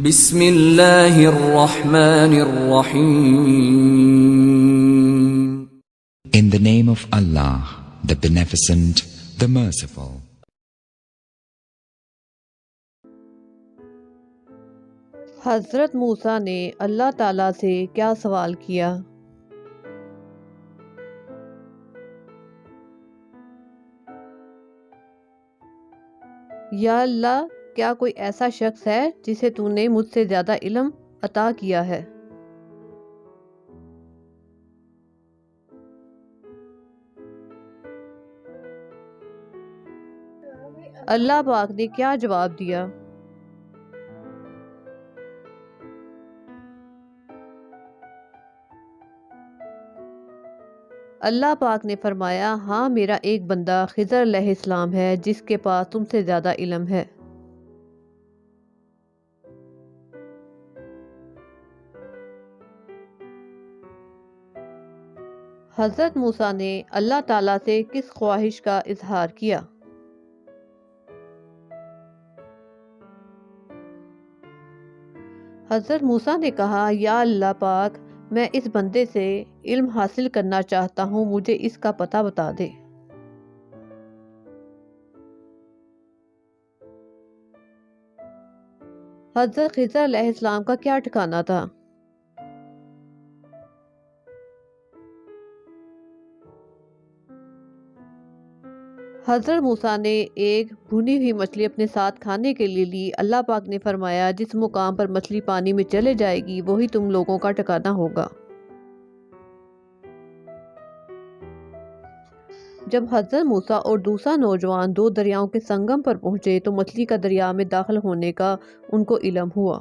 بسم اللہ الرحمن الرحیم. In the name of Allah, the Beneficent, the Merciful. حضرت موسیٰ نے اللہ تعالیٰ سے کیا سوال کیا؟ یا اللہ، کیا کوئی ایسا شخص ہے جسے تو نے مجھ سے زیادہ علم عطا کیا ہے؟ اللہ پاک نے کیا جواب دیا؟ اللہ پاک نے فرمایا، ہاں، میرا ایک بندہ خضر علیہ السلام ہے جس کے پاس تم سے زیادہ علم ہے۔ حضرت موسیٰ نے اللہ تعالیٰ سے کس خواہش کا اظہار کیا؟ حضرت موسیٰ نے کہا، یا اللہ پاک، میں اس بندے سے علم حاصل کرنا چاہتا ہوں، مجھے اس کا پتہ بتا دے۔ حضرت خضر علیہ السلام کا کیا ٹھکانہ تھا؟ حضرت موسیٰ نے ایک بھونی ہوئی مچھلی اپنے ساتھ کھانے کے لیے لی۔ اللہ پاک نے فرمایا، جس مقام پر مچھلی پانی میں چلے جائے گی وہی تم لوگوں کا ٹھکانہ ہوگا۔ جب حضرت موسیٰ اور دوسرا نوجوان دو دریاؤں کے سنگم پر پہنچے تو مچھلی کا دریا میں داخل ہونے کا ان کو علم ہوا۔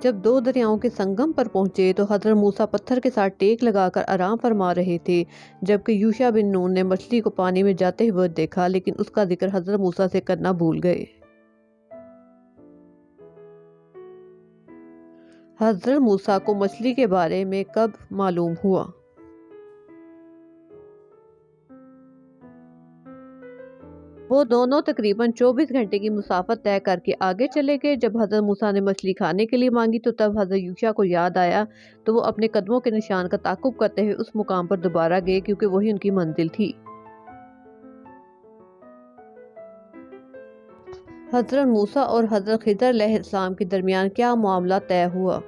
جب دو دریاؤں کے سنگم پر پہنچے تو حضرت موسیٰ پتھر کے ساتھ ٹیک لگا کر آرام فرما رہے تھے، جبکہ یوشع بن نون نے مچھلی کو پانی میں جاتے ہوئے دیکھا، لیکن اس کا ذکر حضرت موسیٰ سے کرنا بھول گئے۔ حضرت موسیٰ کو مچھلی کے بارے میں کب معلوم ہوا؟ وہ دونوں تقریباً 24 گھنٹے کی مسافت طے کر کے آگے چلے گئے۔ جب حضرت موسیٰ نے مچھلی کھانے کے لیے مانگی تو تب حضرت یوشع کو یاد آیا، تو وہ اپنے قدموں کے نشان کا تعاقب کرتے ہوئے اس مقام پر دوبارہ گئے، کیونکہ وہی ان کی منزل تھی۔ حضرت موسیٰ اور حضرت خضر علیہ السلام کے درمیان کیا معاملہ طے ہوا؟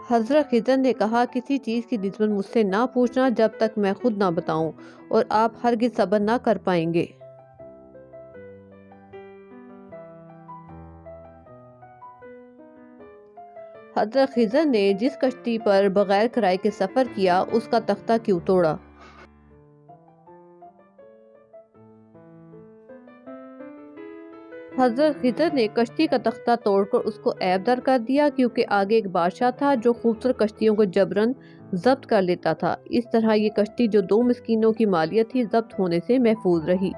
حضرت خضر نے کہا، کسی چیز کی نسبت مجھ سے نہ پوچھنا جب تک میں خود نہ بتاؤں، اور آپ ہرگز صبر نہ کر پائیں گے۔ حضرت خضر نے جس کشتی پر بغیر کرائے کے سفر کیا اس کا تختہ کیوں توڑا؟ حضرت خضر نے کشتی کا تختہ توڑ کر اس کو عیب در کر دیا، کیونکہ آگے ایک بادشاہ تھا جو خوبصورت کشتیوں کو جبراً ضبط کر لیتا تھا۔ اس طرح یہ کشتی جو دو مسکینوں کی مالیت تھی ضبط ہونے سے محفوظ رہی۔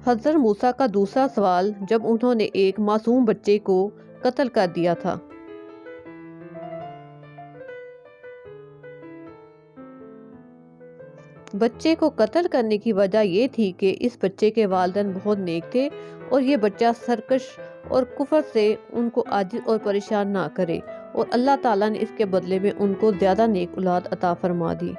حضرت موسیٰ کا دوسرا سوال، جب انہوں نے ایک معصوم بچے کو قتل کر دیا تھا۔ بچے کو قتل کرنے کی وجہ یہ تھی کہ اس بچے کے والدین بہت نیک تھے، اور یہ بچہ سرکش اور کفر سے ان کو عاجز اور پریشان نہ کرے، اور اللہ تعالیٰ نے اس کے بدلے میں ان کو زیادہ نیک اولاد عطا فرما دی۔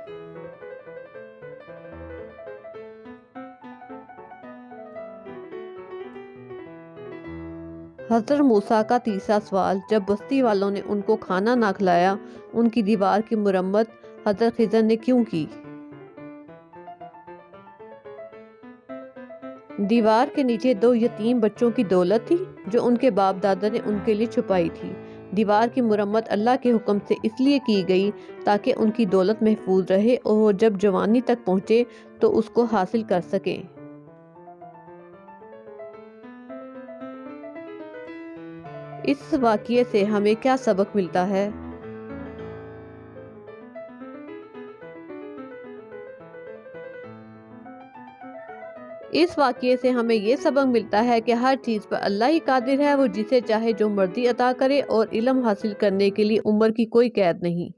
حضرت موسیٰ کا تیسرا سوال، جب بستی والوں نے ان کو کھانا نہ کھلایا، ان کی دیوار کی مرمت حضرت خضر نے کیوں کی؟ دیوار کے نیچے دو یتیم بچوں کی دولت تھی جو ان کے باپ دادا نے ان کے لیے چھپائی تھی۔ دیوار کی مرمت اللہ کے حکم سے اس لیے کی گئی تاکہ ان کی دولت محفوظ رہے اور وہ جب جوانی تک پہنچے تو اس کو حاصل کر سکیں۔ اس واقعے سے ہمیں کیا سبق ملتا ہے؟ اس واقعے سے ہمیں یہ سبق ملتا ہے کہ ہر چیز پر اللہ ہی قادر ہے، وہ جسے چاہے جو مرضی عطا کرے، اور علم حاصل کرنے کے لیے عمر کی کوئی قید نہیں۔